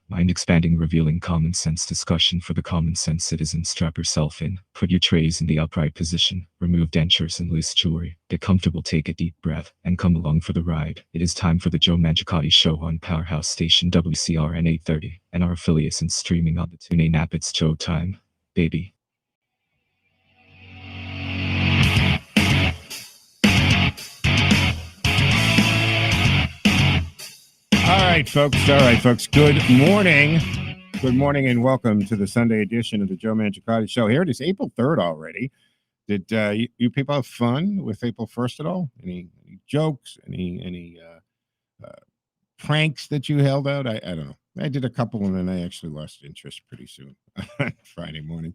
Mind-expanding, revealing common sense discussion for the common sense citizen. Strap yourself in, put your trays in the upright position, remove dentures and loose jewelry, get comfortable, take a deep breath, and come along for the ride. It is time for the Joe Mangiacotti Show on Powerhouse Station WCRN 830, and our affiliates and streaming on the TuneIn app. It's Joe time, baby. All right, folks. All right, folks. Good morning. Good morning and welcome to the Sunday edition of the Joe Mangiacotti Show. Here it is, April 3rd already. Did you people have fun with April 1st at all? Any jokes? Any pranks that you held out? I don't know. I did a couple and then I actually lost interest pretty soon on Friday morning.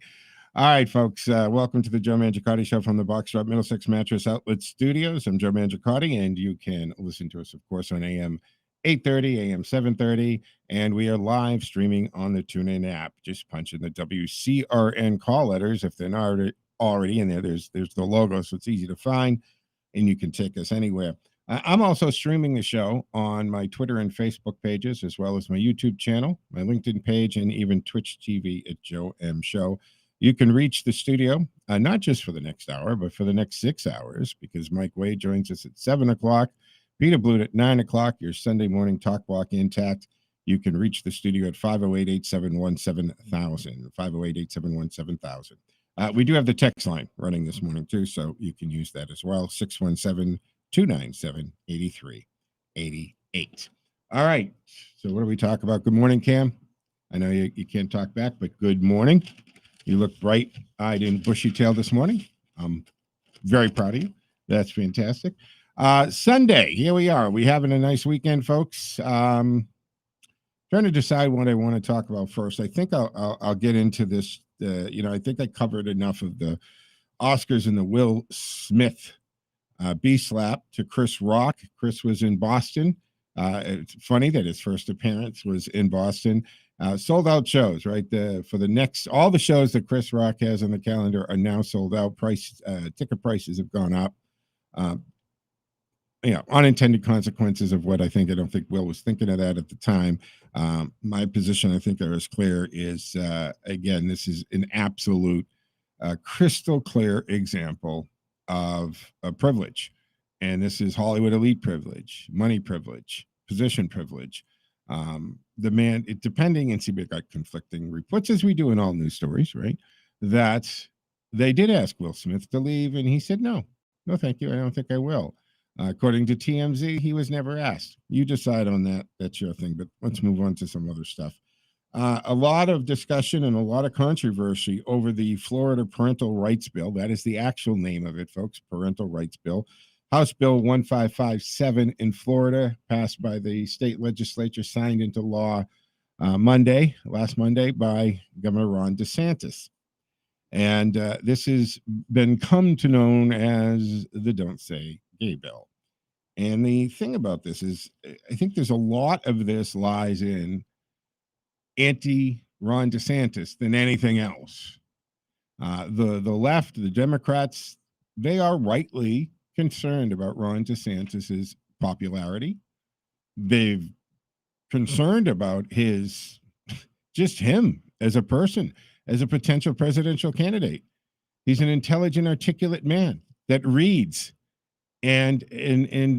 All right, folks. Welcome to the Joe Mangiacotti Show from the Boxtrot Middlesex Mattress Outlet Studios. I'm Joe Mangiacotti, and you can listen to us, of course, on AM 8:30, AM 7:30, and we are live streaming on the TuneIn app. Just punch in the WCRN call letters if they're not already in there. There's the logo, so it's easy to find, and you can take us anywhere. I'm also streaming the show on my Twitter and Facebook pages, as well as my YouTube channel, my LinkedIn page, and even Twitch TV at Joe M Show. You can reach the studio, not just for the next hour, but for the next 6 hours, because Mike Wade joins us at 7 o'clock. Peter Blute at 9 o'clock, your Sunday morning talk walk intact. You can reach the studio at 508-871-7000, 508-871-7000. We do have the text line running this morning, too, so you can use that as well, 617-297-8388. All right, so what do we talk about? Good morning, Cam. I know you can't talk back, but good morning. You look bright-eyed and bushy-tailed this morning. I'm very proud of you. That's fantastic. Sunday, here we are. We having a nice weekend, folks. Trying to decide what I want to talk about first. I think I'll get into this. I think I covered enough of the Oscars and the Will Smith B-slap to Chris Rock. Chris was in Boston. It's funny that his first appearance was in Boston. Sold out shows, right? All the shows that Chris Rock has on the calendar are now sold out. Ticket prices have gone up. Unintended consequences of what I don't think Will was thinking of that at the time. My position, I think, is clear, is, again, this is an absolute crystal clear example of a privilege. And this is Hollywood elite privilege, money privilege, position privilege. The man, depending, and see, we got conflicting reports, as we do in all news stories, right, that they did ask Will Smith to leave, and he said, no, thank you. I don't think I will. According to TMZ, he was never asked. You decide on that. That's your thing. But let's move on to some other stuff. A lot of discussion and a lot of controversy over the Florida Parental Rights Bill. That is the actual name of it, folks, Parental Rights Bill. House Bill 1557 in Florida, passed by the state legislature, signed into law last Monday, by Governor Ron DeSantis. And this has been come to known as the Don't Say Gay Bill. And the thing about this is, I think there's a lot of this lies in anti-Ron DeSantis than anything else. The left, the Democrats, they are rightly concerned about Ron DeSantis's popularity. They're concerned about just him as a person, as a potential presidential candidate. He's an intelligent, articulate man that reads and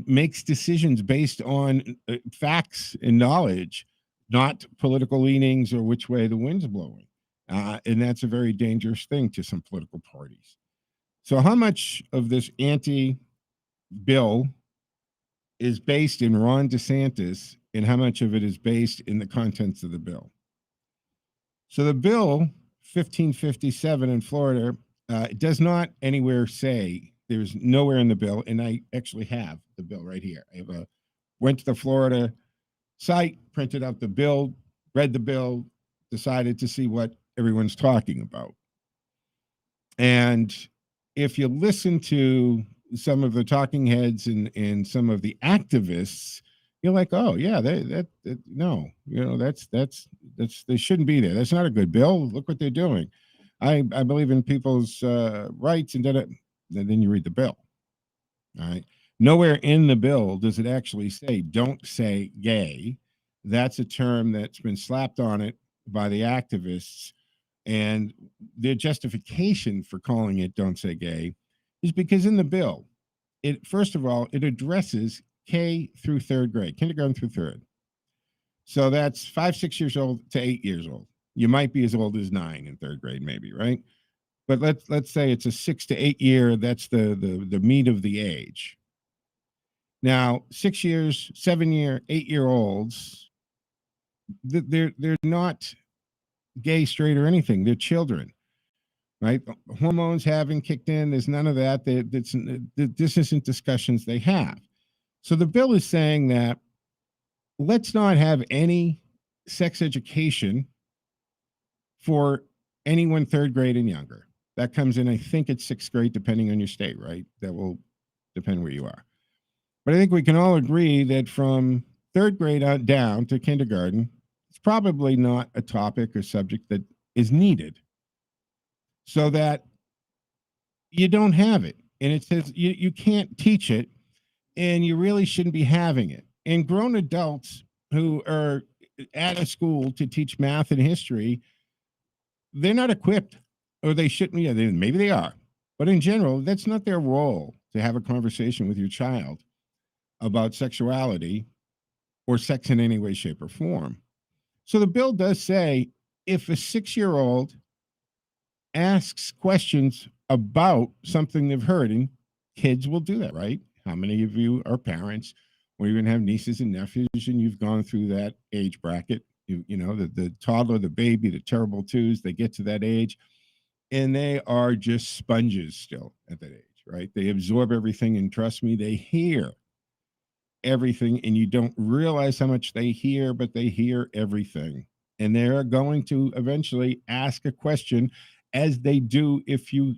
makes decisions based on facts and knowledge, not political leanings or which way the wind's blowing. And that's a very dangerous thing to some political parties. So how much of this anti-bill is based in Ron DeSantis, and how much of it is based in the contents of the bill? So the bill 1557 in Florida does not anywhere say, there's nowhere in the bill, and I actually have the bill right here. I went to the Florida site, printed out the bill, read the bill, decided to see what everyone's talking about. And if you listen to some of the talking heads and some of the activists, you're like, oh yeah, no, that's they shouldn't be there. That's not a good bill. Look what they're doing. I believe in people's rights, and then you read the bill. All right. Nowhere in the bill does it actually say, don't say gay. That's a term that's been slapped on it by the activists. And their justification for calling it Don't Say Gay is because in the bill, it first of all, it addresses K through third grade, kindergarten through third. So that's 5, 6 years old to 8 years old. You might be as old as 9 in third grade, maybe, right? But let's say it's a 6 to 8 year. That's the meat of the age. Now, 6 years, 7 year, 8 year olds, they're not gay, straight, or anything. They're children, right? Hormones haven't kicked in. There's none of that. This isn't discussions they have. So the bill is saying that let's not have any sex education for anyone third grade and younger. That comes in, I think it's sixth grade, depending on your state, right? That will depend where you are. But I think we can all agree that from third grade on down to kindergarten, it's probably not a topic or subject that is needed. So that you don't have it. And it says you can't teach it, and you really shouldn't be having it. And grown adults who are at a school to teach math and history, they're not equipped, or they shouldn't. Yeah, maybe they are, but in general, that's not their role to have a conversation with your child about sexuality or sex in any way, shape, or form. So the bill does say if a 6-year-old asks questions about something they've heard, and kids will do that, right? How many of you are parents or even have nieces and nephews and you've gone through that age bracket? You know, the toddler, the baby, the terrible twos, they get to that age and they are just sponges still at that age, right? They absorb everything, and trust me, they hear everything, and you don't realize how much they hear, but they hear everything. And they're going to eventually ask a question, as they do if you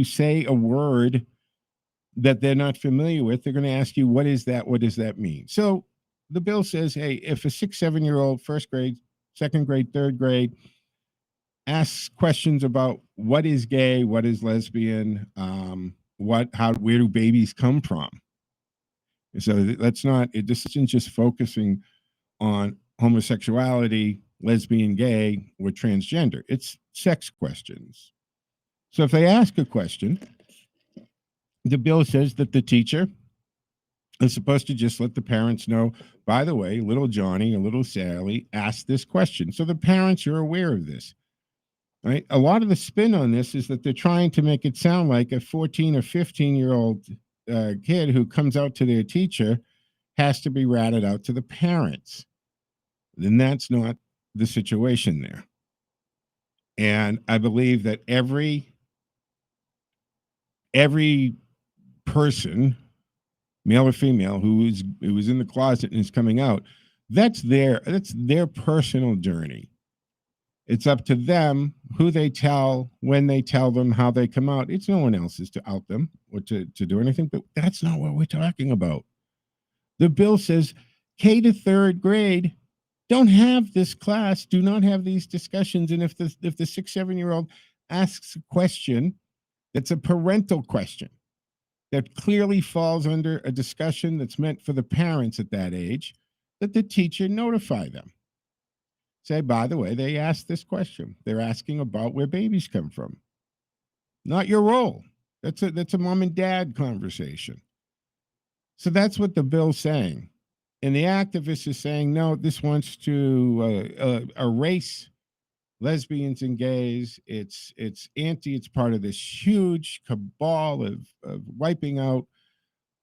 say a word that they're not familiar with. They're going to ask you, what is that? What does that mean? So the bill says, hey, if a 6, 7 year old, first grade, second grade, third grade, asks questions about what is gay, what is lesbian, where do babies come from? So that's not, this isn't just focusing on homosexuality, lesbian, gay, or transgender. It's sex questions. So if they ask a question, the bill says that the teacher is supposed to just let the parents know, by the way, little Johnny or little Sally asked this question. So the parents are aware of this. Right? A lot of the spin on this is that they're trying to make it sound like a 14 or 15-year-old kid who comes out to their teacher has to be ratted out to the parents. Then that's not the situation there. And I believe that every person, male or female, who is in the closet and is coming out, that's their personal journey. It's up to them who they tell, when they tell them, how they come out. It's no one else's to out them or to do anything, but that's not what we're talking about. The bill says K to third grade don't have this class, do not have these discussions. And if the 6, 7-year-old asks a question that's a parental question that clearly falls under a discussion that's meant for the parents at that age, that the teacher notify them. Say, by the way, they asked this question. They're asking about where babies come from. Not your role. That's a mom and dad conversation. So that's what the bill's saying. And the activist is saying, no, this wants to erase lesbians and gays. It's anti. It's part of this huge cabal of wiping out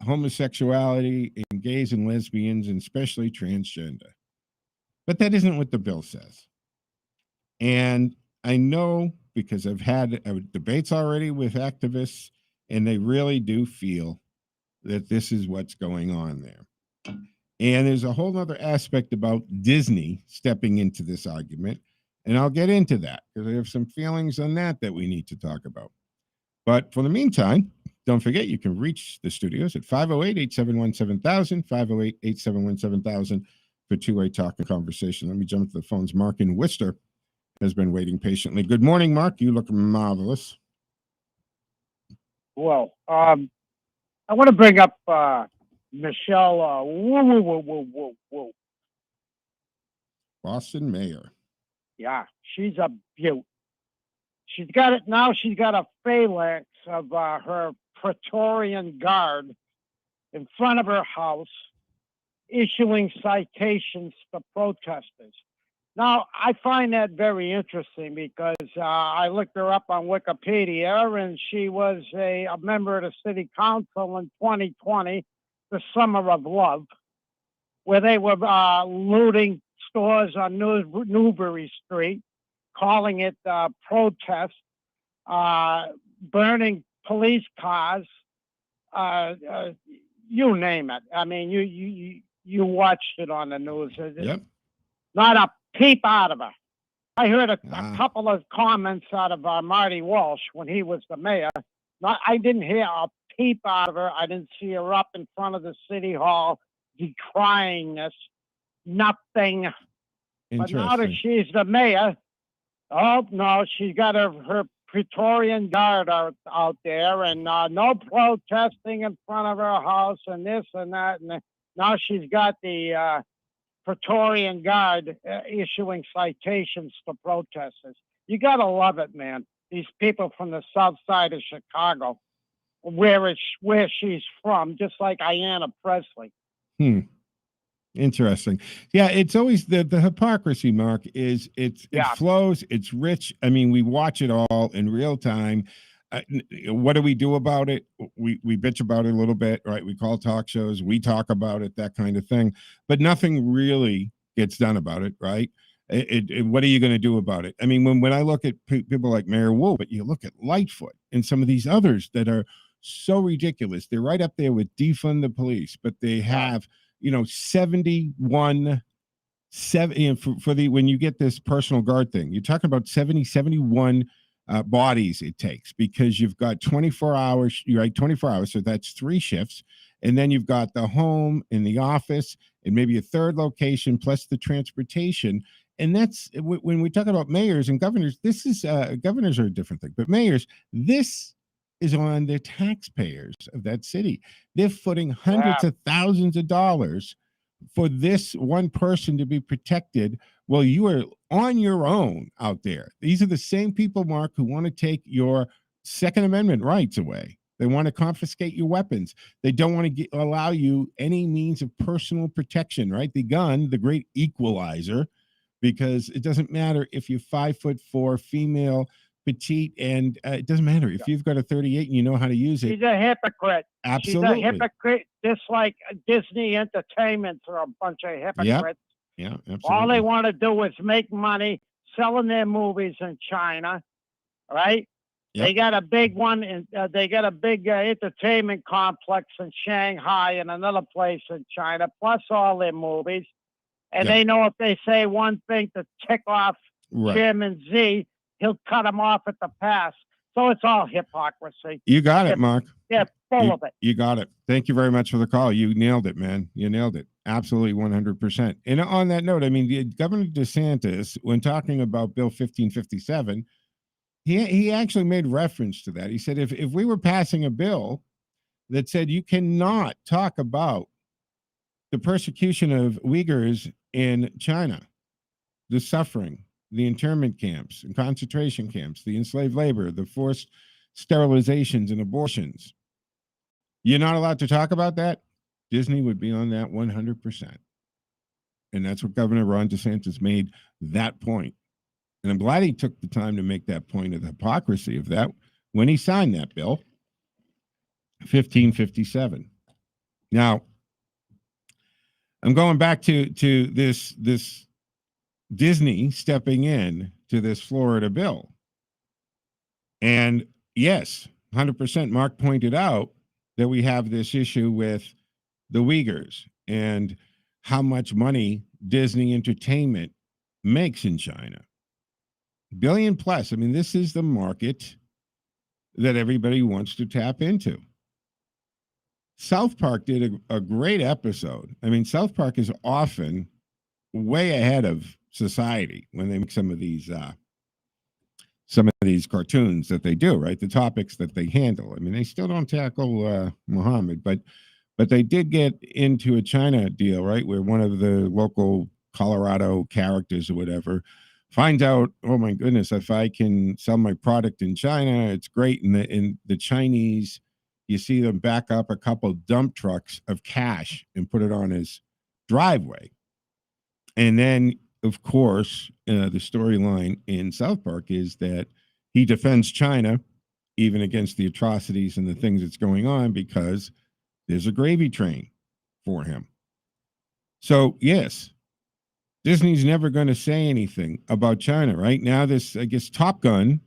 homosexuality and gays and lesbians, and especially transgender. But that isn't what the bill says. And I know, because I've had debates already with activists, and they really do feel that this is what's going on there. And there's a whole other aspect about Disney stepping into this argument. And I'll get into that because I have some feelings on that we need to talk about. But for the meantime, don't forget, you can reach the studios at 508-871-7000, 508-871-7000 for two-way talk and conversation. Let me jump to the phones. Mark in Worcester has been waiting patiently. Good morning, Mark. You look marvelous. Well, I want to bring up Michelle. Boston mayor. Yeah, she's a beaut. She's got it now. She's got a phalanx of her Praetorian Guard in front of her house, issuing citations to protesters. Now, I find that very interesting because I looked her up on Wikipedia, and she was a member of the city council in 2020, the Summer of Love, where they were looting stores on Newbury Street, calling it protest, burning police cars, you name it. I mean, you watched it on the news. Yep. Not a peep out of her. I heard a couple of comments out of Marty Walsh when he was the mayor. I didn't hear a peep out of her. I didn't see her up in front of the city hall decrying this. Nothing. But now that she's the mayor, oh no, she's got her Praetorian Guard out there, and no protesting in front of her house, and this and that, and now she's got the Praetorian Guard issuing citations to protesters. You gotta love it, man. These people from the south side of Chicago, where she's from, just like Ayanna Presley. Interesting. Yeah, it's always the hypocrisy, Mark, is it flows, it's rich. I mean, we watch it all in real time. What do we do about it? We bitch about it a little bit, right? We call talk shows, we talk about it, that kind of thing, but nothing really gets done about it, right? What are you going to do about it? I mean, when I look at people like Mayor Wu, but you look at Lightfoot and some of these others that are so ridiculous, they're right up there with defund the police, but they have, 71 when you get this personal guard thing, you're talking about 71 bodies it takes, because you've got 24 hours, you're right, 24 hours. So that's 3 shifts. And then you've got the home and the office and maybe a third location plus the transportation. And that's when we talk about mayors and governors, this is governors are a different thing, but mayors, this is on the taxpayers of that city. They're footing hundreds of thousands of dollars for this one person to be protected. Well, you are on your own out there. These are the same people, Mark, who want to take your Second Amendment rights away. They want to confiscate your weapons. They don't want to allow you any means of personal protection, right? The gun, the great equalizer, because it doesn't matter if you're 5'4", female, petite, and it doesn't matter if you've got a 38 and you know how to use it. She's a hypocrite. Absolutely. She's a hypocrite, just like Disney Entertainments are a bunch of hypocrites. Yeah, absolutely. All they want to do is make money selling their movies in China, right? Yep. They got a big one, and they got a big entertainment complex in Shanghai and another place in China, plus all their movies. And they know if they say one thing to tick off Chairman Z, he'll cut them off at the pass. So it's all hypocrisy. You got it, Mark. Yeah, full of it. You got it. Thank you very much for the call. You nailed it, man. You nailed it. Absolutely 100%. And on that note, I mean, Governor DeSantis, when talking about Bill 1557, he actually made reference to that. He said, if we were passing a bill that said you cannot talk about the persecution of Uyghurs in China, the suffering, the internment camps and concentration camps, the enslaved labor, the forced sterilizations and abortions, you're not allowed to talk about that, Disney would be on that 100%. And that's what Governor Ron DeSantis made that point. And I'm glad he took the time to make that point of the hypocrisy of that when he signed that bill, 1557. Now, I'm going back to this Disney stepping in to this Florida bill. And yes, 100%, Mark pointed out that we have this issue with the Uyghurs and how much money Disney Entertainment makes in China. Billion plus. I mean, this is the market that everybody wants to tap into. South Park did a great episode. I mean, South Park is often way ahead of society when they make some of these cartoons that they do, right? The topics that they handle. I mean, they still don't tackle Muhammad, but they did get into a China deal, right? Where one of the local Colorado characters or whatever, finds out, oh my goodness, if I can sell my product in China, it's great. And the Chinese, you see them back up a couple dump trucks of cash and put it on his driveway. And then, of course, the storyline in South Park is that he defends China even against the atrocities and the things that's going on because there's a gravy train for him. So, yes, Disney's never going to say anything about China, right? Now, this, I guess, Top Gun,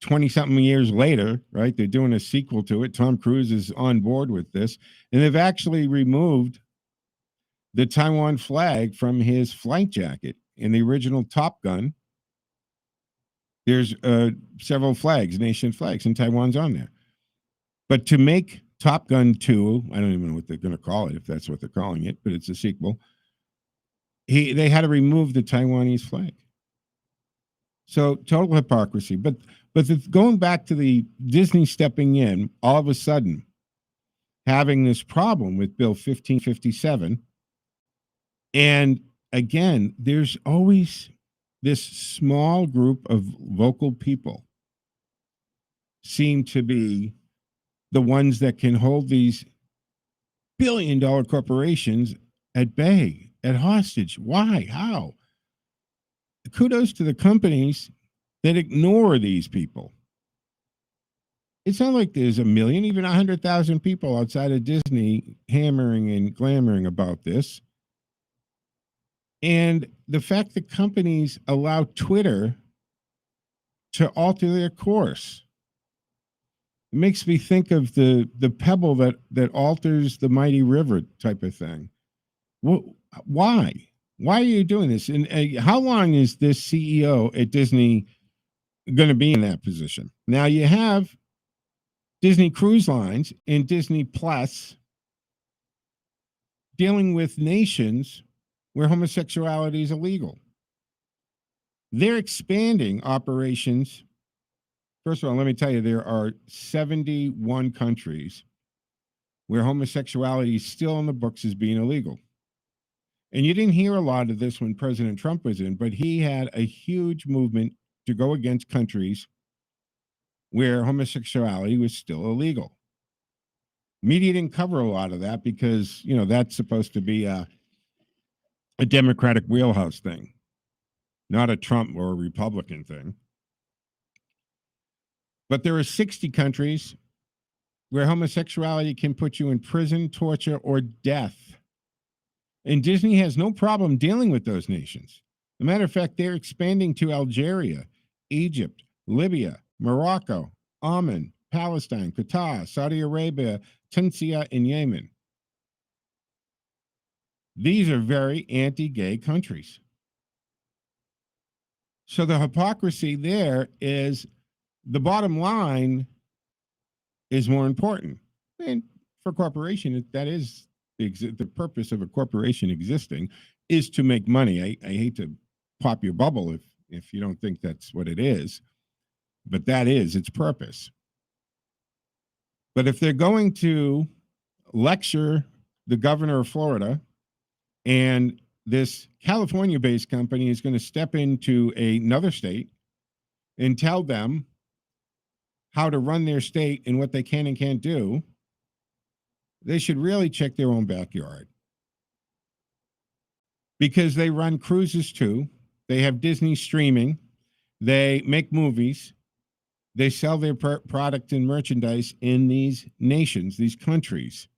20-something years later, right? They're doing a sequel to it. Tom Cruise is on board with this. And they've actually removed the Taiwan flag from his flight jacket. In the original Top Gun, there's several flags, nation flags, and Taiwan's on there. But to make Top Gun 2, I don't even know what they're going to call it, if that's what they're calling it, but it's a sequel. They had to remove the Taiwanese flag. So total hypocrisy. But going back to the Disney stepping in, all of a sudden having this problem with Bill 1557. And again, there's always this small group of vocal people seem to be the ones that can hold these billion-dollar corporations at bay, at hostage. Why? How? Kudos to the companies that ignore these people. It's not like there's a million, even 100,000 people outside of Disney hammering and clamoring about this. And the fact that companies allow Twitter to alter their course, it makes me think of the pebble that alters the mighty river type of thing. Why? Why are you doing this? And how long is this CEO at Disney going to be in that position? Now you have Disney Cruise Lines and Disney Plus dealing with nations where homosexuality is illegal. They're expanding operations. First of all, let me tell you, there are 71 countries where homosexuality is still on the books as being illegal. And you didn't hear a lot of this when President Trump was in, but he had a huge movement to go against countries where homosexuality was still illegal. Media didn't cover a lot of that because, that's supposed to be a Democratic wheelhouse thing, not a Trump or a Republican thing. But there are 60 countries where homosexuality can put you in prison, torture, or death. And Disney has no problem dealing with those nations. As a matter of fact, they're expanding to Algeria, Egypt, Libya, Morocco, Oman, Palestine, Qatar, Saudi Arabia, Tunisia, and Yemen. These are very anti-gay countries. So the hypocrisy there is the bottom line is more important. And for a corporation, that is the purpose of a corporation existing is to make money. I hate to pop your bubble if you don't think that's what it is, but that is its purpose. But if they're going to lecture the governor of Florida, and this California-based company is going to step into another state and tell them how to run their state and what they can and can't do, they should really check their own backyard. Because they run cruises too. They have Disney streaming. They make movies. They sell their product and merchandise in these nations, these countries,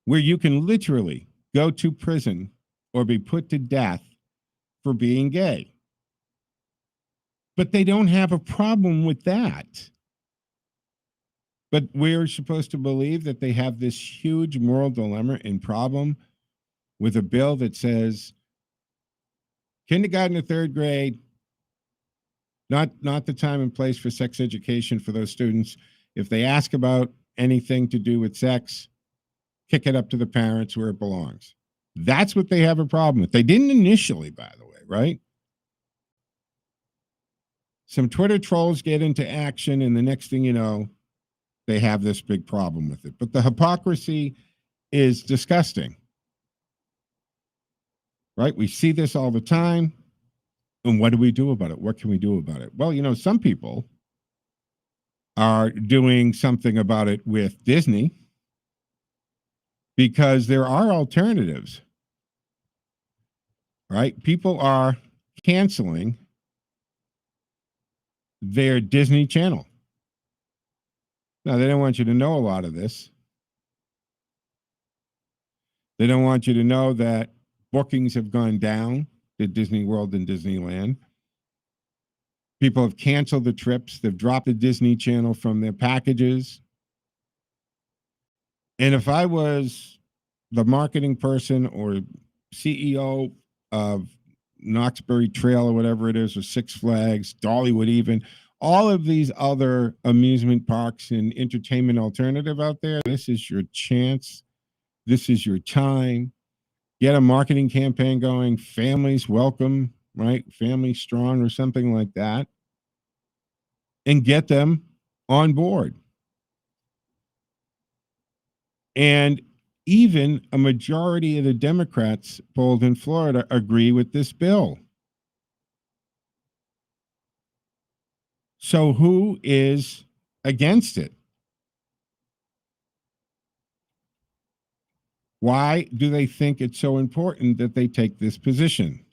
where you can literally go to prison or be put to death for being gay. But they don't have a problem with that. But we're supposed to believe that they have this huge moral dilemma and problem with a bill that says kindergarten to third grade, not the time and place for sex education for those students. If they ask about anything to do with sex, kick it up to the parents where it belongs. That's what they have a problem with. They didn't initially, by the way, right? Some Twitter trolls get into action, and the next thing you know, they have this big problem with it. But the hypocrisy is disgusting. right? We see this all the time. And what do we do about it? What can we do about it? Well, some people are doing something about it with Disney because there are alternatives, right? People are canceling their Disney Channel. Now, they don't want you to know a lot of this. They don't want you to know that bookings have gone down to Disney World and Disneyland. People have canceled the trips. They've dropped the Disney Channel from their packages. And if I was the marketing person or CEO of Knoxbury Trail or whatever it is, or Six Flags, Dollywood even, all of these other amusement parks and entertainment alternative out there, this is your chance. This is your time. Get a marketing campaign going, families welcome, right? Family strong or something like that, and get them on board. And even a majority of the Democrats polled in Florida agree with this bill. So who is against it? Why do they think it's so important that they take this position?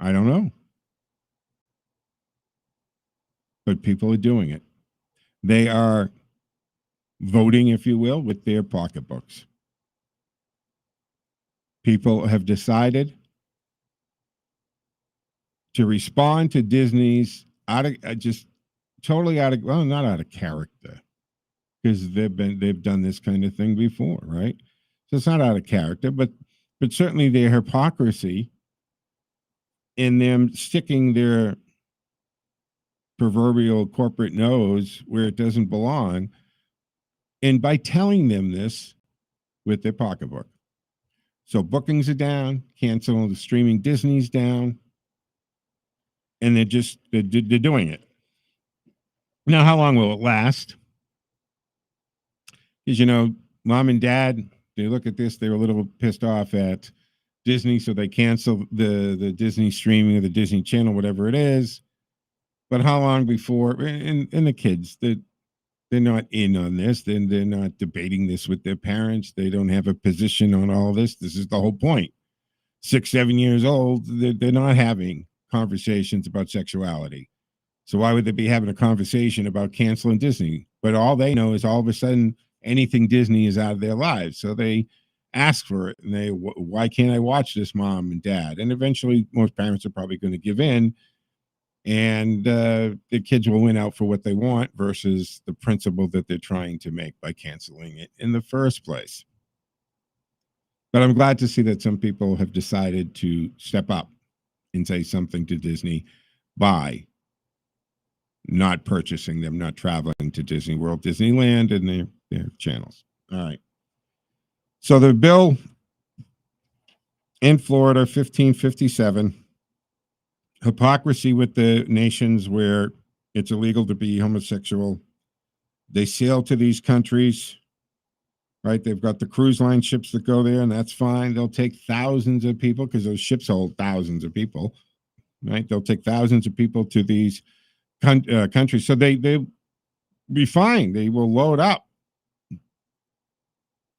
I don't know. But people are doing it. They are voting, if you will, with their pocketbooks. People have decided to respond to Disney's out of just totally out of, well, not out of character, because they've done this kind of thing before, right? So it's not out of character, but certainly their hypocrisy in them sticking their proverbial corporate nose where it doesn't belong, and by telling them this with their pocketbook. So bookings are down, cancel the streaming Disney's down, and they're doing it. Now, how long will it last? Because, mom and dad, they look at this, they're a little pissed off at Disney, so they cancel the Disney streaming or the Disney Channel, whatever it is. But how long before, and the kids, they're not in on this, then they're not debating this with their parents. They don't have a position on all this. This is the whole point. 6, 7 years old, they're not having conversations about sexuality. So why would they be having a conversation about canceling Disney? But all they know is all of a sudden anything Disney is out of their lives. So they ask for it, and why can't I watch this, mom and dad? And eventually most parents are probably going to give in, and the kids will win out for what they want versus the principle that they're trying to make by canceling it in the first place. But I'm glad to see that some people have decided to step up and say something to Disney by not purchasing them, not traveling to Disney World, Disneyland, and their channels. All right. So the bill in Florida, 1557, hypocrisy with the nations where it's illegal to be homosexual. They sail to these countries, right? They've got the cruise line ships that go there, and that's fine. They'll take thousands of people because those ships hold thousands of people, right? They'll take thousands of people to these countries. So they be fine. They will load up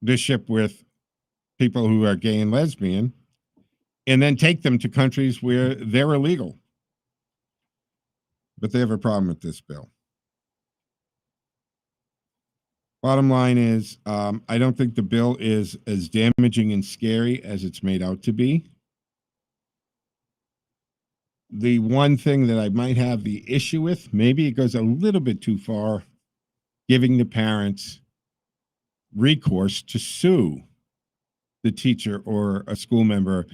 this ship with people who are gay and lesbian and then take them to countries where they're illegal. But they have a problem with this bill. Bottom line is, I don't think the bill is as damaging and scary as it's made out to be. The one thing that I might have the issue with, maybe it goes a little bit too far, giving the parents recourse to sue the teacher or a school member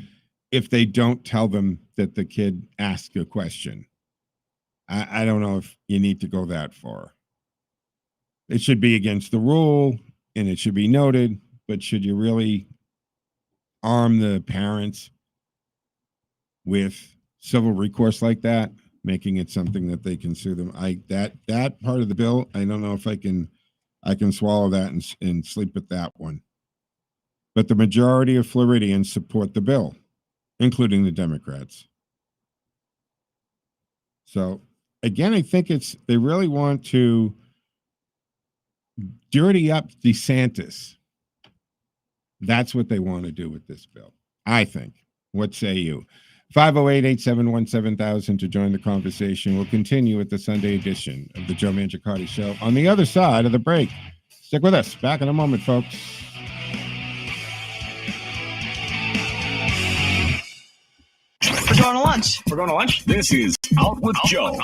if they don't tell them that the kid asked a question. I don't know if you need to go that far. It should be against the rule, and it should be noted, but should you really arm the parents with civil recourse like that, making it something that they can sue them? That part of the bill, I don't know if I can swallow that and sleep with that one. But the majority of Floridians support the bill, including the Democrats. So again, I think they really want to dirty up DeSantis. That's what they want to do with this bill, I think. What say you? 508-871-7000 to join the conversation. We'll continue with the Sunday edition of the Joe Mangiacotti Show on the other side of the break. Stick with us. Back in a moment, folks. We're going to lunch. We're going to lunch? This is Out with Joe.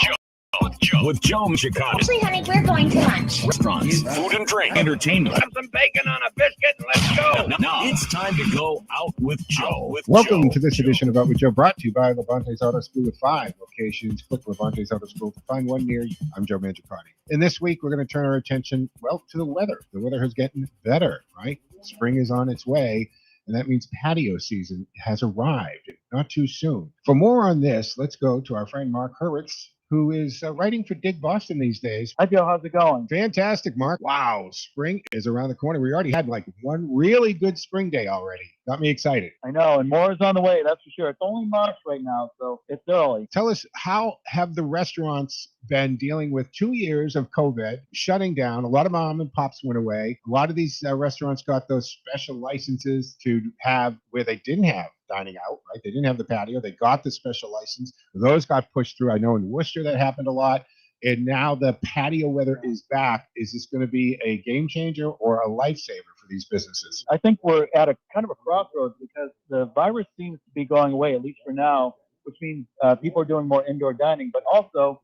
With Joe Mangiacotti. Actually, honey, we're going to lunch. Restaurants, food and drink, entertainment. Have some bacon on a biscuit and let's go. Now it's time to go out with Joe. Welcome to this edition of Out with Joe, brought to you by Levante's Auto School with 5 locations. Click Levante's Auto School to find one near you. I'm Joe Mangiacotti. And this week, we're going to turn our attention, to the weather. The weather is getting better, right? Spring is on its way. And that means patio season has arrived, not too soon. For more on this, let's go to our friend Mark Hurwitz, who is writing for Dig Boston these days. Hi, Joe. How's it going? Fantastic, Mark. Wow, spring is around the corner. We already had like one really good spring day already. Got me excited. I know, and more is on the way, that's for sure. It's only March right now, so it's early. Tell us, how have the restaurants been dealing with 2 years of COVID, shutting down? A lot of mom and pops went away. A lot of these restaurants got those special licenses to have where they didn't have dining out, right? They didn't have the patio. They got the special license. Those got pushed through. I know in Worcester that happened a lot. And now the patio weather is back. Is this going to be a game changer or a lifesaver for these businesses? I think we're at a kind of a crossroads because the virus seems to be going away, at least for now, which means people are doing more indoor dining. But also,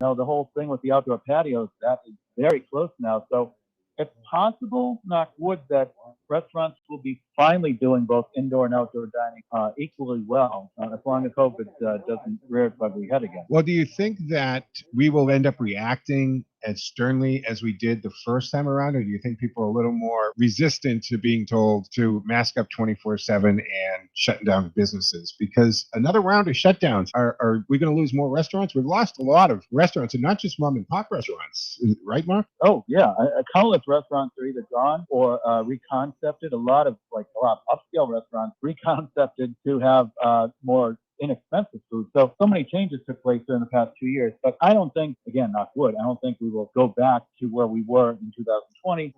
the whole thing with the outdoor patios, that is very close now. So it's possible, knock wood, that restaurants will be finally doing both indoor and outdoor dining equally well, as long as COVID doesn't rear its ugly head again. Well, do you think that we will end up reacting as sternly as we did the first time around, or do you think people are a little more resistant to being told to mask up 24/7 and shutting down businesses? Because another round of shutdowns, are we going to lose more restaurants? We've lost a lot of restaurants, and not just mom and pop restaurants, right, Mark? Oh, yeah. Countless restaurants are either gone or reconcepted. A lot of upscale restaurants reconcepted to have more inexpensive food. So many changes took place during the past 2 years. But I don't think, again, knock wood, I don't think we will go back to where we were in 2020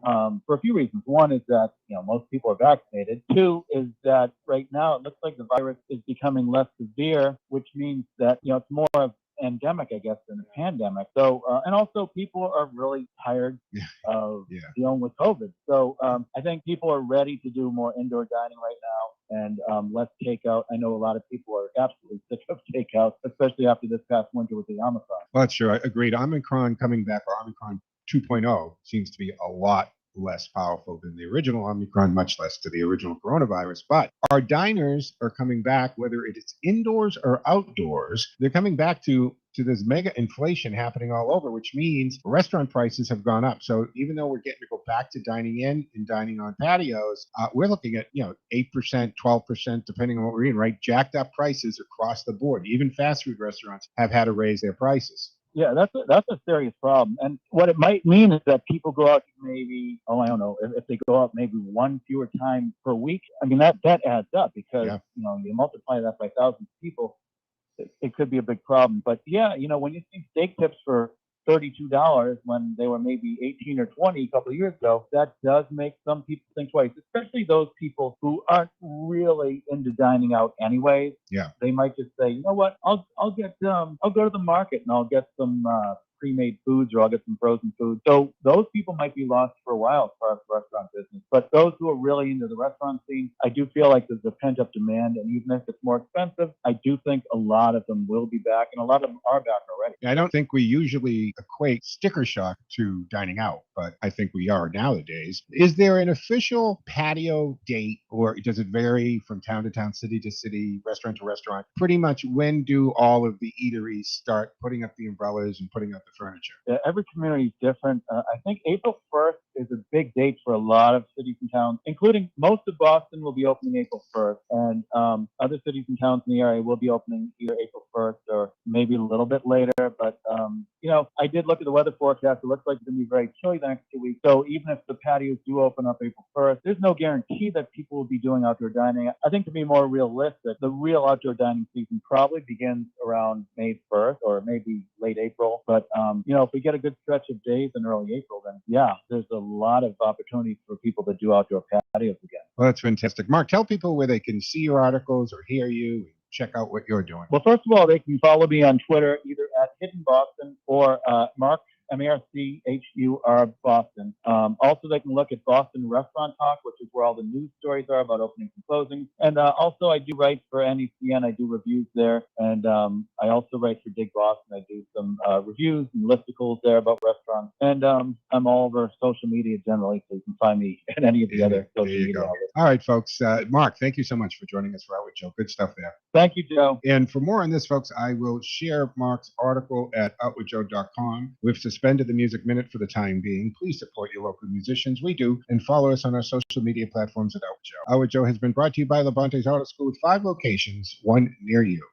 for a few reasons. One is that, most people are vaccinated. Two is that right now it looks like the virus is becoming less severe, which means that, it's more of endemic, I guess, than a pandemic. So, and also people are really tired of dealing with COVID. So I think people are ready to do more indoor dining right now and less takeout. I know a lot of people are absolutely sick of takeout, especially after this past winter with the Omicron. Well, that's true. I agreed. Omicron coming back, or Omicron 2.0, seems to be a lot less powerful than the original Omicron, much less to the original coronavirus. But our diners are coming back, whether it is indoors or outdoors. They're coming back to this mega inflation happening all over, which means restaurant prices have gone up. So even though we're getting to go back to dining in and dining on patios, we're looking at 8%, 12%, depending on what we're eating, right? Jacked up prices across the board. Even fast food restaurants have had to raise their prices. Yeah, that's a serious problem. And what it might mean is that people go out maybe, I don't know, if they go out maybe one fewer time per week. I mean, that adds up because, you multiply that by thousands of people, it could be a big problem. But yeah, when you see steak tips for $32 when they were maybe 18 or 20 a couple of years ago, that does make some people think twice, especially those people who aren't really into dining out anyways. Yeah. They might just say, you know what, I'll go to the market and I'll get some pre-made foods, or I'll get some frozen food. So those people might be lost for a while as far as the restaurant business. But those who are really into the restaurant scene, I do feel like there's a pent-up demand. And even if it's more expensive, I do think a lot of them will be back, and a lot of them are back already. I don't think we usually equate sticker shock to dining out, but I think we are nowadays. Is there an official patio date, or does it vary from town to town, city to city, restaurant to restaurant? Pretty much, when do all of the eateries start putting up the umbrellas and putting up the furniture? Yeah, every community is different. I think April 1st is a big date for a lot of cities and towns, including most of Boston will be opening April 1st. And other cities and towns in the area will be opening either April 1st or maybe a little bit later. But I did look at the weather forecast. It looks like it's going to be very chilly the next 2 weeks. So even if the patios do open up April 1st, there's no guarantee that people will be doing outdoor dining. I think to be more realistic, the real outdoor dining season probably begins around May 1st or maybe late April. But, if we get a good stretch of days in early April, then yeah, there's a lot of opportunities for people to do outdoor patios again. Well, that's fantastic. Mark, tell people where they can see your articles or hear you and check out what you're doing. Well, first of all, they can follow me on Twitter, either at Hidden Boston or Mark, MARCHUR Boston. Also, they can look at Boston Restaurant Talk, which is where all the news stories are about openings and closings. And also, I do write for NECN. I do reviews there. And I also write for Dig Boston. I do some reviews and listicles there about restaurants. And I'm all over social media generally, so you can find me at any of the other social media outlets. All right, folks. Mark, thank you so much for joining us for Out with Joe. Good stuff there. Thank you, Joe. And for more on this, folks, I will share Mark's article at outwithjoe.com. We've suspended the Music Minute for the time being. Please support your local musicians. We do. And follow us on our social media platforms at Out with Joe. Out with Joe has been brought to you by Levante's Auto School with 5 locations, 1 near you.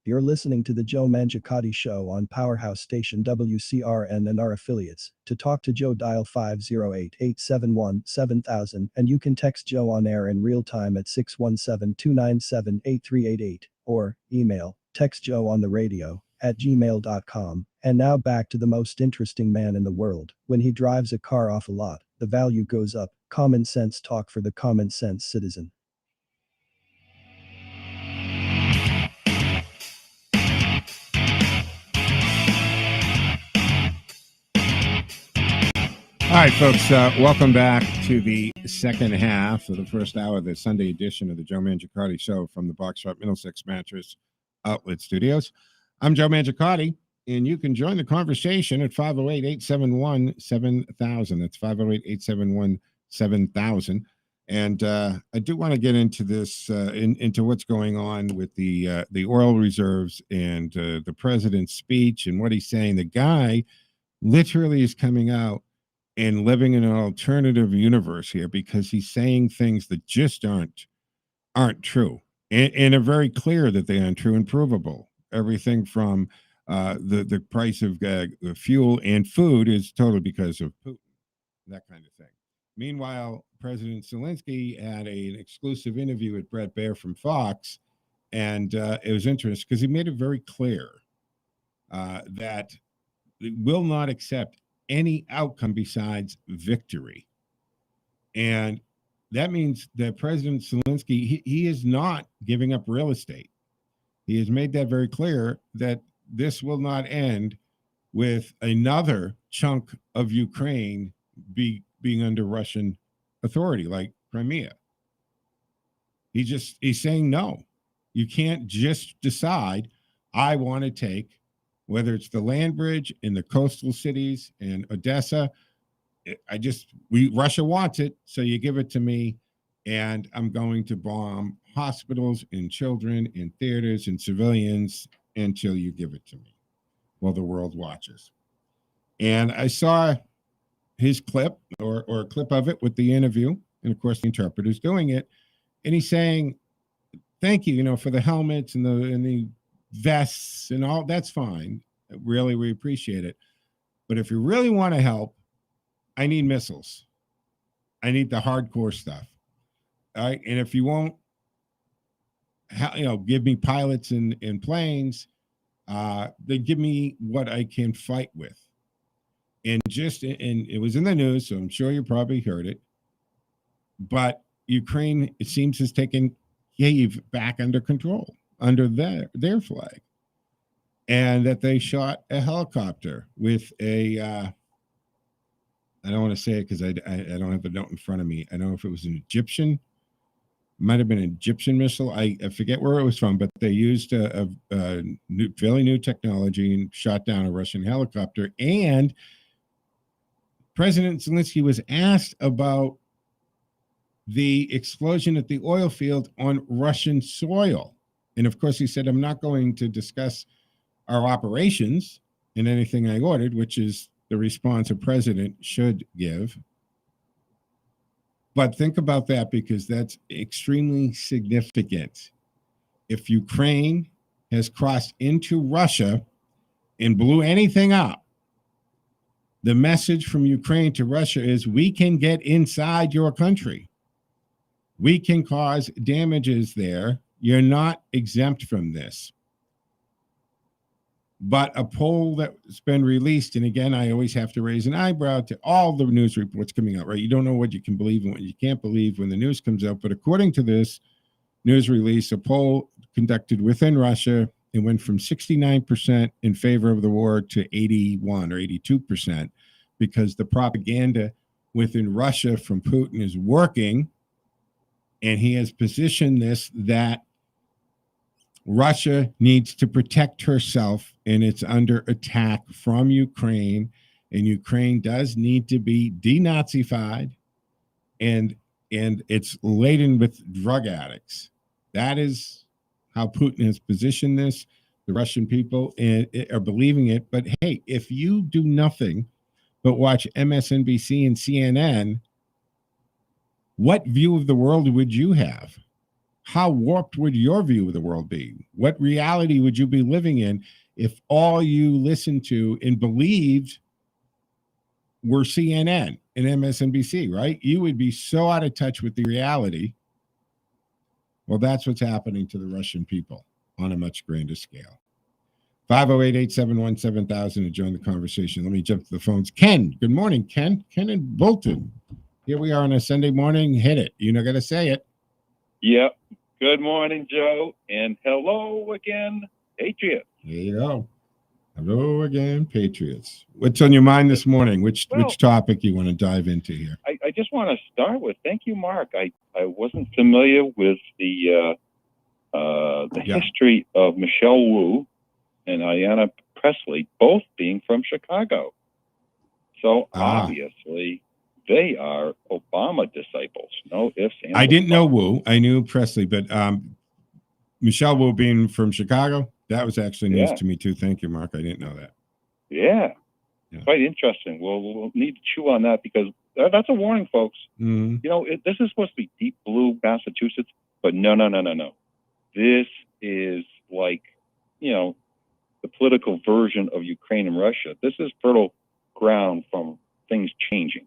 You're listening to the Joe Mangiacotti Show on Powerhouse Station WCRN and our affiliates. To talk to Joe, dial 508-871-7000, and you can text Joe on air in real time at 617-297-8388, or email textjoeontheradio@gmail.com. And now back to the most interesting man in the world. When he drives a car off a lot, the value goes up. Common sense talk for the common sense citizen. All right, folks, welcome back to the second half of the first hour of the Sunday edition of the Joe Mangiacotti Show from the Box Shop Middlesex Mattress Outlet Studios. I'm Joe Mangiacotti, and you can join the conversation at 508-871-7000. That's 508-871-7000. And I do want to get into this, into what's going on with the oil reserves and the president's speech and what he's saying. The guy literally is coming out and living in an alternative universe here because he's saying things that just aren't true and are very clear that they aren't true and provable. Everything from the price of fuel and food is totally because of Putin, that kind of thing. Meanwhile, President Zelensky had an exclusive interview with Brett Baer from Fox, and it was interesting because he made it very clear that they will not accept any outcome besides victory. And that means that President Zelensky, he is not giving up real estate. He has made that very clear that this will not end with another chunk of Ukraine being under Russian authority, like Crimea. He's saying no. You can't just decide, I want to take, whether it's the land bridge in the coastal cities in Odessa. Russia wants it, so you give it to me, and I'm going to bomb hospitals and children and theaters and civilians until you give it to me while the world watches. And I saw his clip or a clip of it with the interview, and of course the interpreter's doing it, and he's saying, thank you, for the helmets and the vests and all. That's fine. Really, we appreciate it. But if you really want to help, I need missiles. I need the hardcore stuff. All right. And if you won't, give me pilots and planes, then give me what I can fight with. And it was in the news, so I'm sure you probably heard it. But Ukraine, it seems, has taken Kyiv back under control, under their flag. And that they shot a helicopter with a, I don't want to say it because I don't have the note in front of me. I don't know if it was an Egyptian, might have been an Egyptian missile. I forget where it was from, but they used a fairly new technology and shot down a Russian helicopter. And President Zelensky was asked about the explosion at the oil field on Russian soil. And of course, he said, I'm not going to discuss our operations in anything I ordered, which is the response a president should give. But think about that, because that's extremely significant. If Ukraine has crossed into Russia and blew anything up, The message from Ukraine to Russia is we can get inside your country. We can cause damages there. You're not exempt from this. But a poll that's been released, and again, I always have to raise an eyebrow to all the news reports coming out, right? You don't know what you can believe and what you can't believe when the news comes out. But according to this news release, a poll conducted within Russia, it went from 69% in favor of the war to 81 or 82%, because the propaganda within Russia from Putin is working. And he has positioned this that Russia needs to protect herself and it's under attack from Ukraine, and Ukraine does need to be denazified, and it's laden with drug addicts. That is how Putin has positioned this. The Russian people are believing it. But hey, if you do nothing but watch MSNBC and CNN, what view of the world would you have? How warped would your view of the world be? What reality would you be living in if all you listened to and believed were CNN and MSNBC, right? You would be so out of touch with the reality. Well, that's what's happening to the Russian people on a much grander scale. 508-871-7000 to join the conversation. Let me jump to the phones. Ken, good morning, Ken. Ken in Bolton. Here we are on a Sunday morning. Hit it. You know, got to say it. Yep. Good morning, Joe, and hello again, Patriots. There you go. Hello again, Patriots. What's on your mind this morning? Which topic you want to dive into here? I just want to start with thank you, Mark. I wasn't familiar with the history of Michelle Wu and Ayanna Presley, both being from Chicago. So obviously they are Obama disciples. No ifs, ands, I didn't know Wu. I knew Presley, but Michelle Wu being from Chicago, that was actually news to me too. Thank you, Mark. I didn't know that. Yeah. Quite interesting. We'll need to chew on that, because that's a warning, folks. Mm-hmm. You know, this is supposed to be deep blue Massachusetts, but no. This is like, you know, the political version of Ukraine and Russia. This is fertile ground from things changing.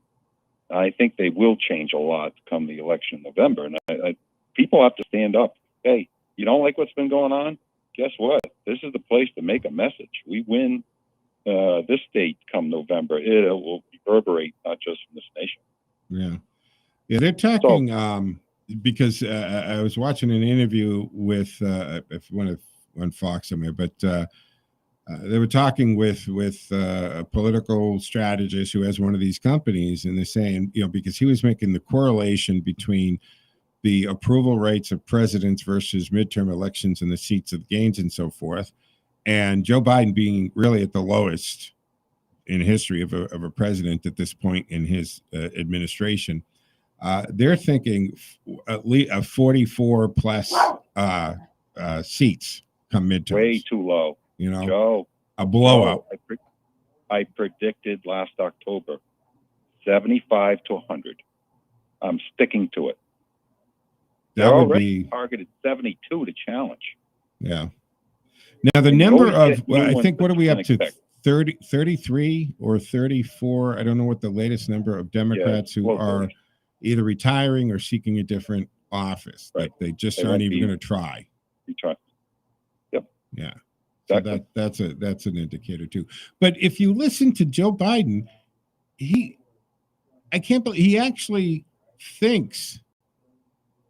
I think they will change a lot come the election in November. And people have to stand up. Hey, you don't like what's been going on? Guess what? This is the place to make a message. We win this state come November. It will reverberate not just from this nation. Yeah, they're talking because I was watching an interview with one Fox somewhere, but they were talking with a political strategist who has one of these companies, and they're saying, you know, because he was making the correlation between the approval rates of presidents versus midterm elections and the seats of gains and so forth, and Joe Biden being really at the lowest in history of a president at this point in his administration. They're thinking at least 44 plus seats come midterms. Way too low. You know, Joe, a blowout. I predicted last October 75 to 100. I'm sticking to it. That would be targeted 72 to challenge. Yeah. Now the number of, I think, what are we up to? 33 or 34? I don't know what the latest number of Democrats who are either retiring or seeking a different office. Right. Like they just aren't even going to try. Yep. Yeah. So that's an indicator too. But if you listen to Joe Biden, I can't believe he actually thinks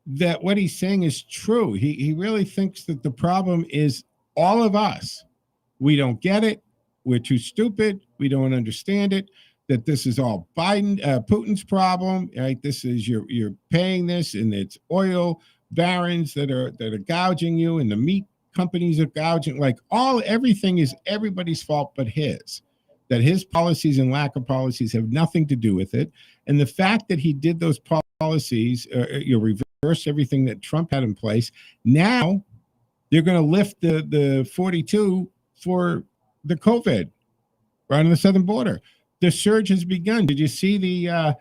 that what he's saying is true. He really thinks that the problem is all of us. We don't get it. We're too stupid. We don't understand it. That this is all Putin's problem. Right? This is you're paying this, and it's oil barons that are gouging you, and the meat companies are gouging. Like everything is everybody's fault but his. That his policies and lack of policies have nothing to do with it. And the fact that he did those policies, reverse everything that Trump had in place. Now they're going to lift the 42 for the COVID right on the southern border. The surge has begun. Did you see the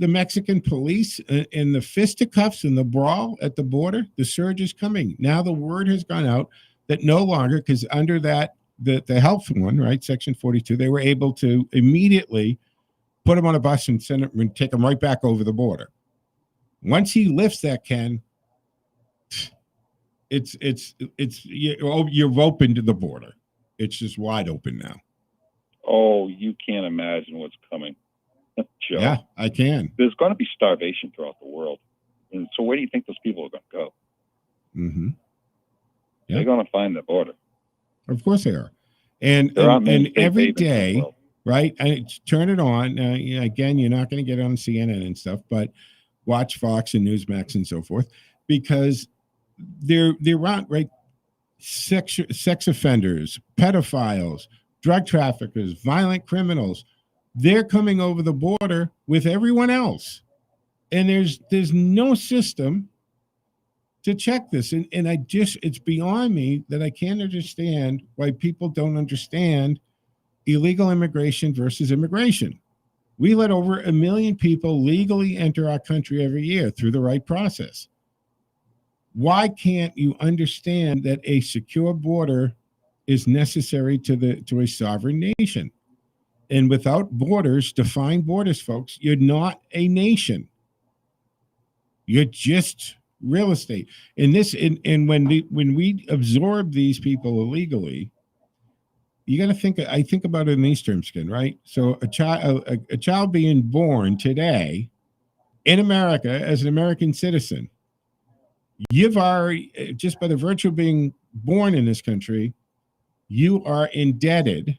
Mexican police and the fisticuffs and the brawl at the border? The surge is coming. Now the word has gone out that no longer, because under that the health one, right? Section 42, they were able to immediately put him on a bus and send him and take him right back over the border. Once he lifts that, Ken, you're open to the border. It's just wide open now. Oh, you can't imagine what's coming. Joe. Yeah, I can. There's going to be starvation throughout the world. And so where do you think those people are going to go? Mm-hmm. Yeah. They're going to find the border. Of course they are. And every day, right? Turn it on. Again, you're not going to get on CNN and stuff, but watch Fox and Newsmax and so forth, because they're right. Sex offenders, pedophiles, drug traffickers, violent criminals, they're coming over the border with everyone else. And there's no system to check this. And it's beyond me that I can't understand why people don't understand illegal immigration versus immigration. We let over 1 million people legally enter our country every year through the right process. Why can't you understand that a secure border is necessary to a sovereign nation? And without borders, defined borders, folks, you're not a nation. You're just real estate. And when we absorb these people illegally, you got to think. I think about it in these terms, Ken, right? So a child being born today in America as an American citizen, you've already, just by the virtue of being born in this country, you are indebted.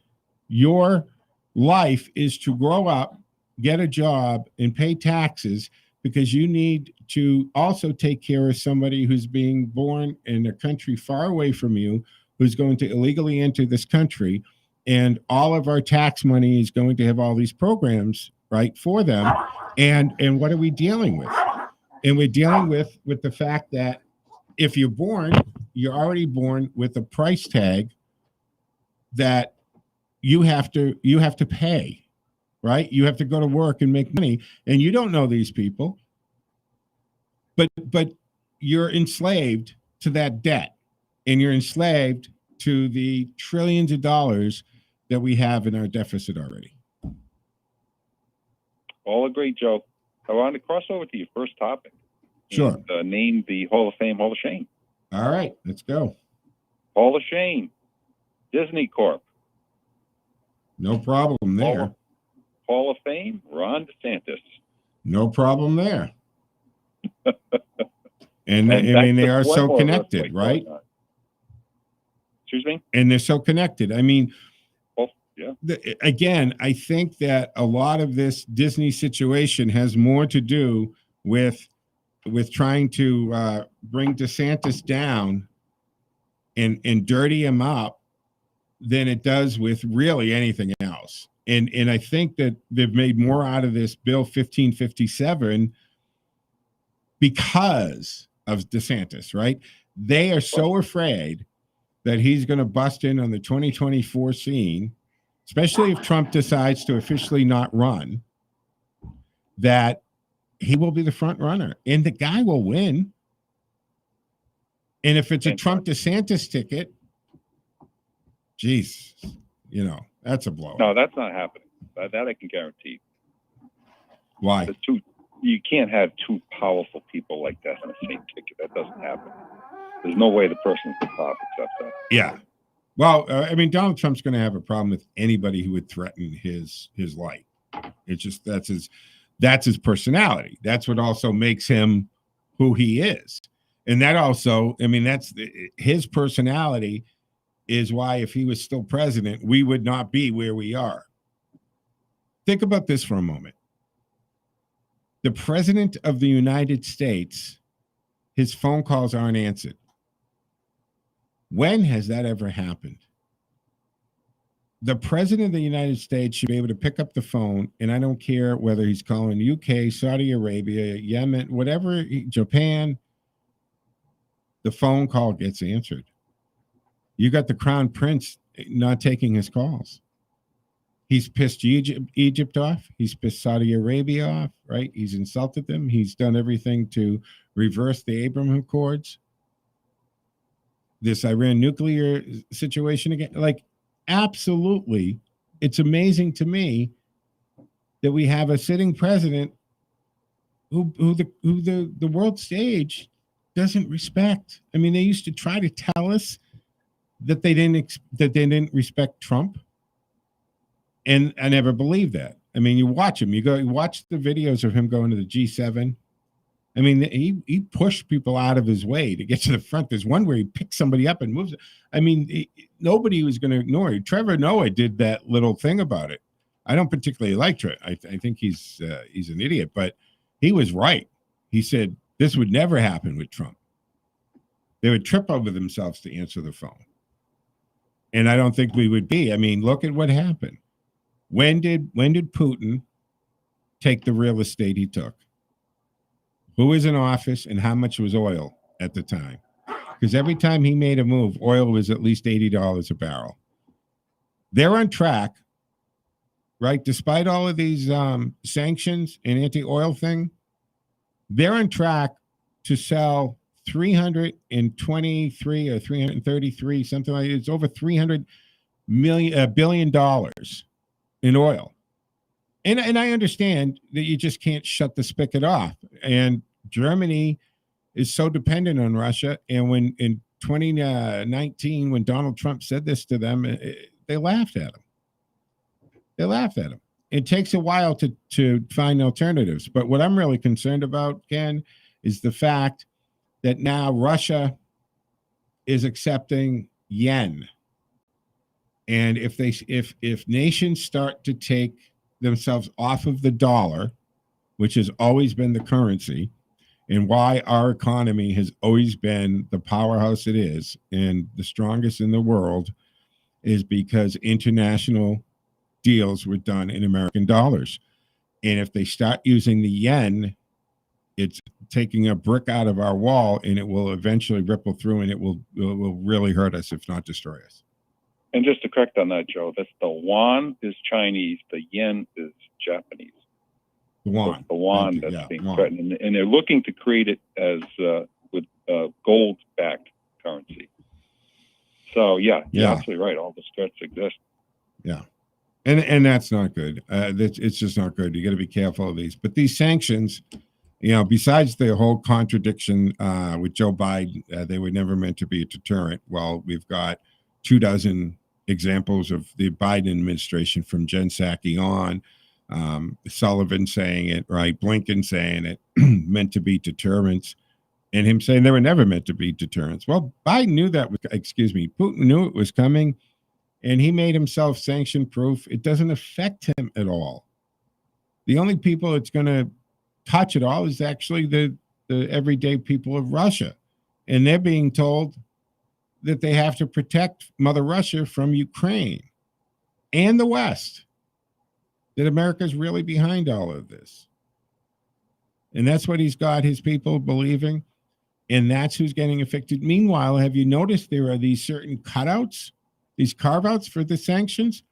Your life is to grow up, get a job, and pay taxes, because you need to also take care of somebody who's being born in a country far away from you, who's going to illegally enter this country. And all of our tax money is going to have all these programs, right, for them. And what are we dealing with? And we're dealing with the fact that if you're born, you're already born with a price tag that you have to pay, right? You have to go to work and make money, and you don't know these people, but you're enslaved to that debt, and you're enslaved to the trillions of dollars that we have in our deficit already. All agree, Joe. I want to cross over to your first topic. Sure. And, name the Hall of Fame, Hall of Shame. All right, let's go. Hall of Shame, Disney Corp. No problem there. Hall of Fame, Ron DeSantis. No problem there. and I mean, they are so connected, right? Excuse me? And they're so connected. I mean, yeah. Again, I think that a lot of this Disney situation has more to do with trying to bring DeSantis down and dirty him up than it does with really anything else. And I think that they've made more out of this Bill 1557 because of DeSantis, right? They are so afraid that he's going to bust in on the 2024 scene, especially if Trump decides to officially not run, that he will be the front runner and the guy will win. And if it's a Trump DeSantis ticket, geez, that's a blow. No, that's not happening. That I can guarantee. Why? You can't have two powerful people like that on the same ticket. That doesn't happen. There's no way the person at the top accepts that. Yeah. Well, I mean, Donald Trump's going to have a problem with anybody who would threaten his life. It's just that's his personality. That's what also makes him who he is. And that also, I mean, that's his personality is why if he was still president, we would not be where we are. Think about this for a moment. The president of the United States, his phone calls aren't answered. When has that ever happened? The president of the United States should be able to pick up the phone, and I don't care whether he's calling UK, Saudi Arabia, Yemen, whatever, Japan, the phone call gets answered. You got the crown prince not taking his calls. He's pissed Egypt off. He's pissed Saudi Arabia off, right? He's insulted them. He's done everything to reverse the Abraham Accords. This Iran nuclear situation again. Like, absolutely, it's amazing to me that we have a sitting president who the world stage doesn't respect. I mean, they used to try to tell us that they didn't respect Trump, and I never believed that. I mean, you watch him, you watch the videos of him going to the G7. I mean, he pushed people out of his way to get to the front. There's one where he picks somebody up and moves it. I mean, nobody was going to ignore it. Trevor Noah did that little thing about it. I don't particularly like Trevor. I think he's an idiot, but he was right. He said this would never happen with Trump. They would trip over themselves to answer the phone. And I don't think we would be. I mean, look at what happened. When did Putin take the real estate he took? Who was in office and how much was oil at the time? Because every time he made a move, oil was at least $80 a barrel. They're on track, right? Despite all of these sanctions and anti-oil thing, they're on track to sell 323 or 333, something like it's over $300 billion in oil. And I understand that you just can't shut the spigot off. And Germany is so dependent on Russia. And when in 2019, when Donald Trump said this to them, they laughed at him. They laughed at him. It takes a while to find alternatives. But what I'm really concerned about, Ken, is the fact that now Russia is accepting yen. And if nations start to take themselves off of the dollar, which has always been the currency, and why our economy has always been the powerhouse it is and the strongest in the world, is because international deals were done in American dollars. And if they start using the yen, it's taking a brick out of our wall, and it will eventually ripple through, and it will really hurt us, if not destroy us. And just to correct on that, Joe, that's the yuan is Chinese, the yen is Japanese. The yuan. So the yuan that's being threatened. And they're looking to create it as with gold-backed currency. So, you're absolutely right. All the threats exist. Yeah. And that's not good. It's just not good. You got to be careful of these. But these sanctions, besides the whole contradiction with Joe Biden, they were never meant to be a deterrent. Well, we've got 24 examples of the Biden administration, from Jen Psaki on, Sullivan saying it, right? Blinken saying it, meant to be deterrents, and him saying they were never meant to be deterrents. Well, Biden knew that Putin knew it was coming, and he made himself sanction proof. It doesn't affect him at all. The only people it's going to touch at all is actually the everyday people of Russia, and they're being told that they have to protect Mother Russia from Ukraine and the West, that America's really behind all of this. And that's what he's got his people believing, and that's who's getting affected. Meanwhile, have you noticed there are these certain cutouts, these carve-outs for the sanctions?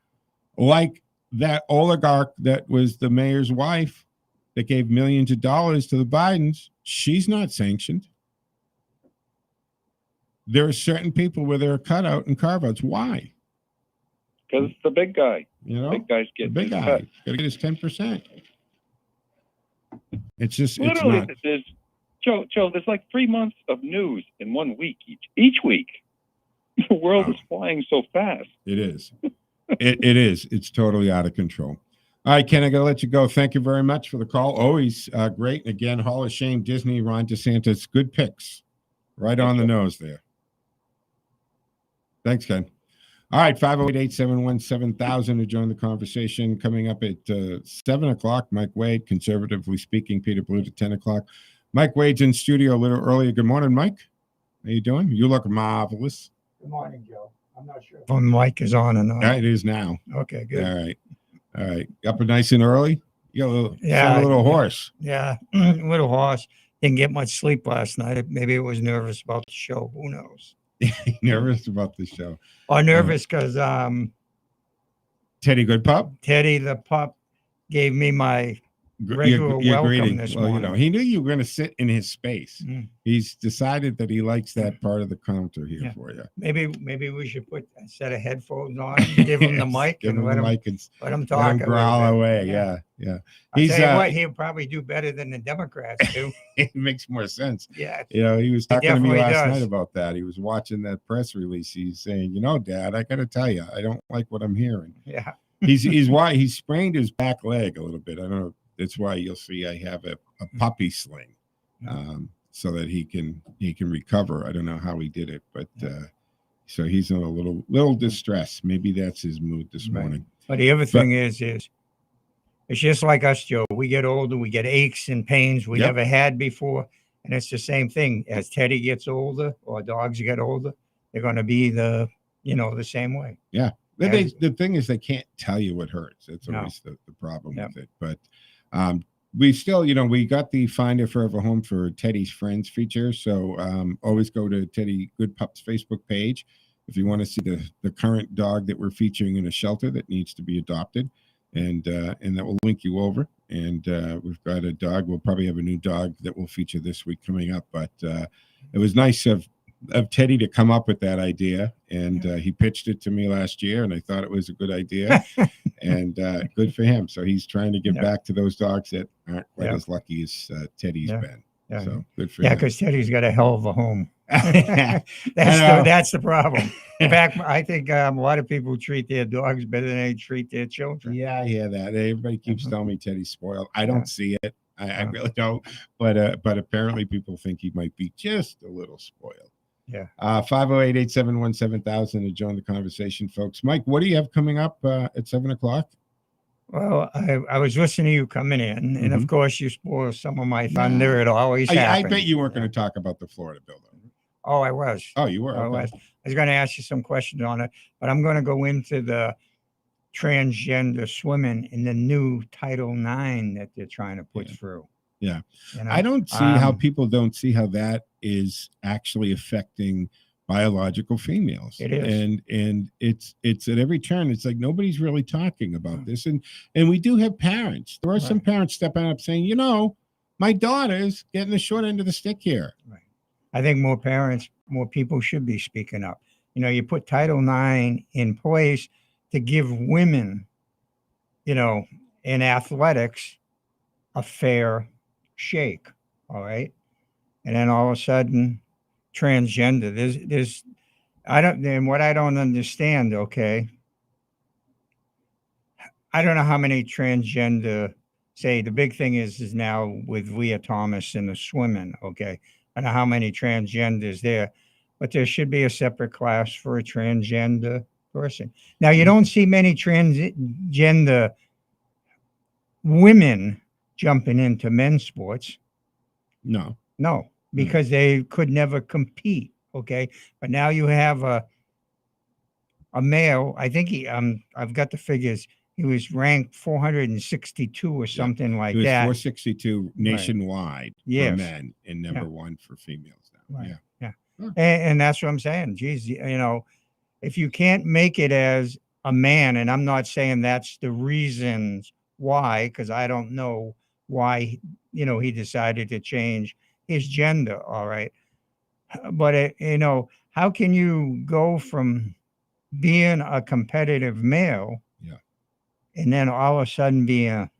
Like that oligarch that was the mayor's wife that gave millions of dollars to the Bidens, she's not sanctioned. There are certain people where they're cut out and carve-outs. Why? Because it's the big guy. Big guys get the big guy. Got to get his 10%. It's just literally, it's not. Joe, there's like 3 months of news in 1 week each week. The world is flying so fast. It is. it is. It's totally out of control. All right, Ken, I got to let you go. Thank you very much for the call. Always great. And again, Hall of Shame, Disney, Ron DeSantis. Good picks. Right on the nose there. Thanks, Ken. All right, 508-871-7000 to join the conversation. Coming up at 7 o'clock, Mike Wade, conservatively speaking, Peter Blute at 10 o'clock. Mike Wade's in studio a little earlier. Good morning, Mike. How you doing? You look marvelous. Good morning, Joe. I'm not sure if my mic is on or not. Yeah, it is now. Okay, good. All right. Up nice and early? You got a little hoarse. Yeah, a little hoarse. Didn't get much sleep last night. Maybe it was nervous about the show. Who knows? Nervous about the show. Or nervous because Teddy Good Pup? Teddy the pup gave me my regular welcome greeting. this Well, morning. he knew you were going to sit in his space. Mm. He's decided that he likes that part of the counter here Yeah. for you. Maybe we should put a set of headphones on, give him the mic, Give and him let the him mic and let him let talk. him growl away. Yeah. I'll tell you what, he'll probably do better than the Democrats do. It makes more sense. Yeah. He was talking to me definitely last does. night about that. He was watching that press release. He's saying, Dad, I got to tell you, I don't like what I'm hearing. Yeah. He sprained his back leg a little bit. I don't know. That's why you'll see I have a puppy sling, so that he can recover. I don't know how he did it, but so he's in a little distress. Maybe that's his mood this morning. But the other thing is it's just like us, Joe. We get older, we get aches and pains we never had before, and it's the same thing. As Teddy gets older, or dogs get older, they're going to be the same way. Yeah. The thing is, they can't tell you what hurts. That's always the problem with it. But we still, we got the Find a Forever Home for Teddy's Friends feature. So always go to Teddy Good Pups Facebook page if you want to see the current dog that we're featuring in a shelter that needs to be adopted. And that will link you over. And we've got a dog. We'll probably have a new dog that we'll feature this week coming up. But it was nice of Teddy to come up with that idea, and he pitched it to me last year, and I thought it was a good idea, and good for him. So he's trying to get back to those dogs that aren't quite as lucky as Teddy's been. Yeah. So good for him. Yeah, because Teddy's got a hell of a home. That's the problem. In fact, I think a lot of people treat their dogs better than they treat their children. Yeah, I hear that. Everybody keeps telling me Teddy's spoiled. I don't see it. I really don't. But apparently people think he might be just a little spoiled. Yeah. 508-871-7000 to join the conversation, folks. Mike, what do you have coming up at 7:00? Well, I was listening to you coming in, and of course you spoil some of my thunder. It always happens. I bet you weren't going to talk about the Florida bill, though. Oh, I was. Oh, you were? Okay. I was going to ask you some questions on it, but I'm going to go into the transgender swimming in the new Title IX that they're trying to put through. Yeah. I don't see how people don't see how that is actually affecting biological females. It is. And it's at every turn. It's like nobody's really talking about this. And we do have parents. There are some parents stepping up saying, my daughter's getting the short end of the stick here. Right. I think more people should be speaking up. You put Title IX in place to give women, in athletics, a fair shake. All right. And then all of a sudden, transgender, there's what I don't understand. Okay. I don't know how many transgender, say the big thing is now with Leah Thomas in the swimming. Okay. I don't know how many transgenders there, but there should be a separate class for a transgender person. Now, you don't see many transgender women jumping into men's sports. No, because they could never compete. Okay. But now you have a male, I think I've got the figures. He was ranked 462 or something like that. 462 nationwide for men and number one for females now. Right. Yeah. And that's what I'm saying. Geez, if you can't make it as a man, and I'm not saying that's the reasons why, because I don't know why, he decided to change his gender. All right. But, how can you go from being a competitive male and then all of a sudden being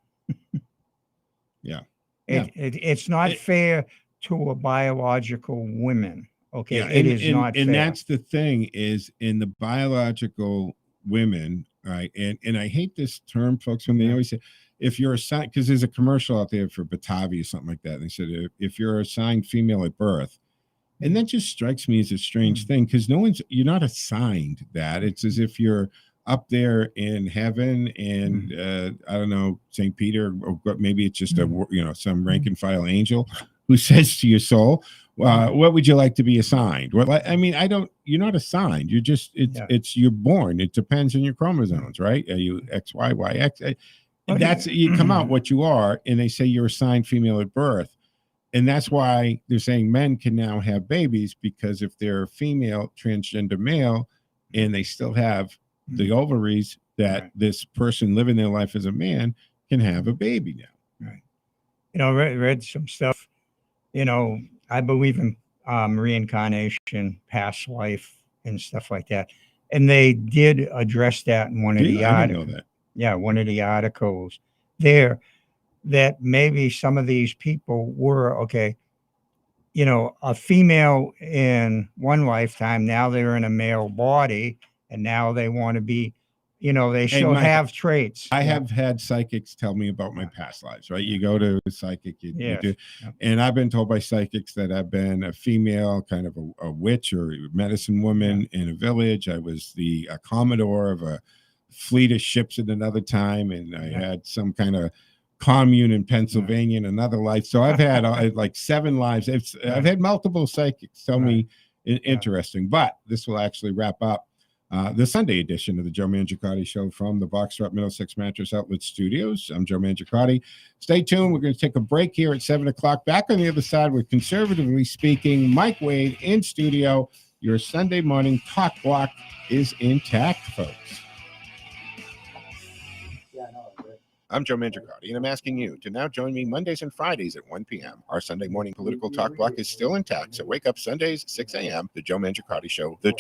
it's not fair to a biological woman. Okay. It is not fair. And that's the thing is in the biological women, right? And I hate this term, folks, when they always say, if you're assigned, because there's a commercial out there for Batavi or something like that. And they said, if you're assigned female at birth, and that just strikes me as a strange thing because you're not assigned that. It's as if you're up there in heaven and I don't know, St. Peter, or maybe it's just some rank and file angel who says to your soul, what would you like to be assigned? Well, I mean, you're not assigned. You're just, you're born. It depends on your chromosomes, right? Are you X, Y, Y, X? That's, you come out what you are, and they say you're assigned female at birth. And that's why they're saying men can now have babies, because if they're a female transgender male and they still have the ovaries that this person living their life as a man can have a baby now. Right. read some stuff. I believe in reincarnation, past life, and stuff like that. And they did address that in one of the I didn't know articles. that. Yeah, one of the articles there, that maybe some of these people were okay. A female in one lifetime, now they're in a male body, and now they want to be, they still Mike, have traits. I Yeah. have had psychics tell me about my past lives, right? You go to a psychic, you Yes. do, Yeah. and I've been told by psychics that I've been a female, kind of a witch or a medicine woman in a village. I was a commodore of a fleet of ships at another time, and I had some kind of commune in Pennsylvania in another life. So I've had like 7 lives. I've had multiple psychics tell me interesting, but this will actually wrap up the Sunday edition of the Joe Mangiacotti Show from the Boxtrot Middlesex Mattress Outlet Studios. I'm Joe Mangiacotti. Stay tuned. We're going to take a break here at 7 o'clock. Back on the other side with Conservatively Speaking, Mike Wade in studio. Your Sunday morning talk block is intact, folks. I'm Joe Mangiacotti, and I'm asking you to now join me Mondays and Fridays at 1 p.m. Our Sunday morning political talk block is still intact, so wake up Sundays, 6 a.m., the Joe Mangiacotti Show, the